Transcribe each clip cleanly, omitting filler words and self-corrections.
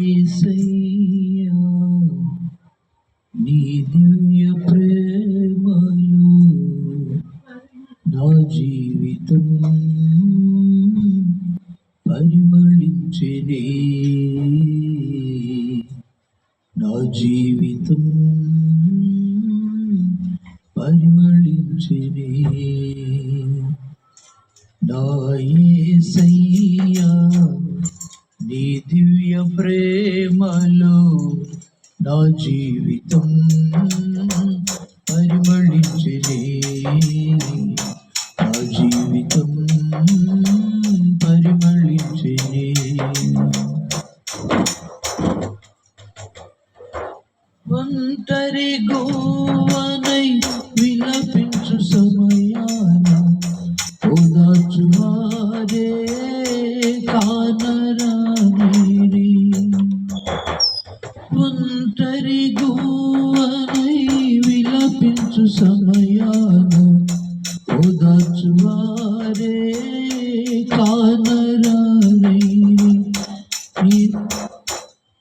యేసయ్యా నీ దివ్య ప్రేమలో నా జీవితం పరిమళించెనే, నా జీవితం పరిమళించెనే. నా యేసయ్యా నీ దివ్య ప్రేమలో నా జీవితం పరిమళించెనే, నా జీవితం పరిమళించెనే. ఒంటరి గోవనై విలపించు సమయాన ఓదార్చువారే కానరానిరి. ఒంటరి గోవనై విలపించు సమయాన ఓదార్చువారే కానరానిరి.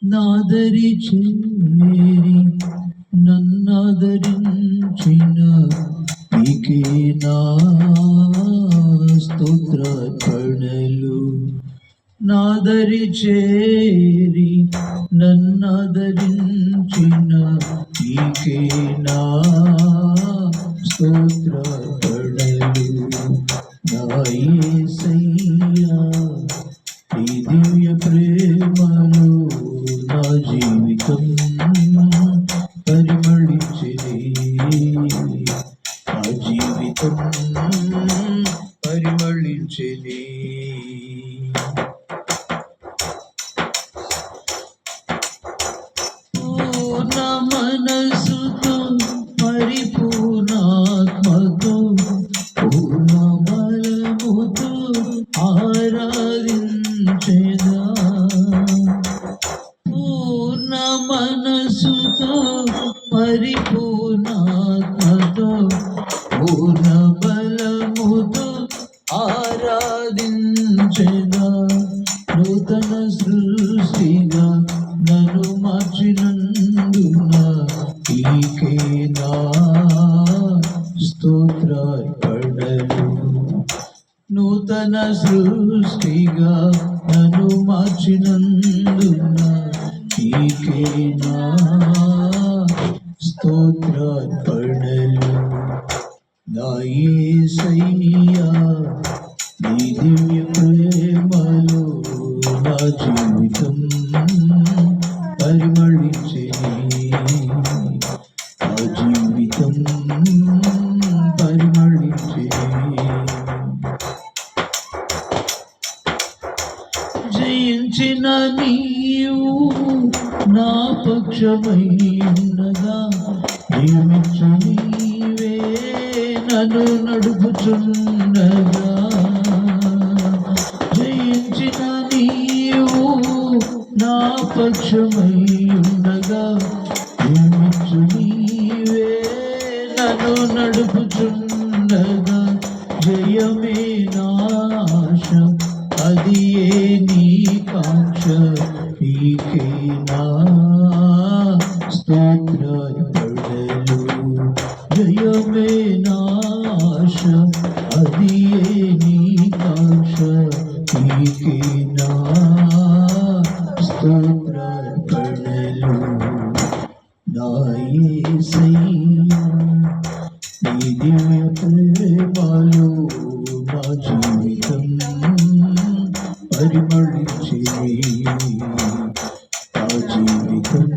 నాదరి చేరి నన్నాదరించిన నీకే నా స్తోత్రార్పణలు. నాదరి చేరి నన్నాదరించిన నీకే నా స్తోత్రార్పణలు. నా యేసయ్యా నీ దివ్య ప్రేమలో నా జీవితం పరిమళించెనే, నా జీవితం పరిమళించెనే. పూర్ణ మనసుతో పరిపూర్ణాత్మతో పూర్ణ బలముతో ఆరాధించెదా. పూర్ణ మనసుతో పరిపూర్ణాత్మతో పూర్ణ బలముతో ఆరాధించెదా. నూతన సృష్టిగా నన్ను మార్చినందున నీకే నా స్తోత్రార్పణలు. నూతన సృష్టిగా నన్ను మార్చినందున నీకే నా స్తోత్రార్పణలు. నా యేసయ్యా నీ దివ్య ప్రేమలో నా జీవితం పరిమళించెనే, నా జీవితం పరిమళించెనే. జయించిన నీవు నా పక్షమై ఉన్నగా, ప్రేమించు నీవే నన్ను నడుపుచున్నగా. జయించిన నీవు నా పక్షమై ఉన్నగా, ప్రేమించు నీవే నన్ను నడుపుచున్నగా. జయమే నా ఆశ అది ఏ నీ కాంక్ష, నీకే నా స్తోత్రార్పణలు. జయమే నా ఆశ అది ఏ నీ కాంక్ష, నీకే నా స్తోత్రార్పణలు. నా యేసయ్యా నీ దివ్య ప్రేమలో నా జీవితం పరిమళించెనే, నా జీవితం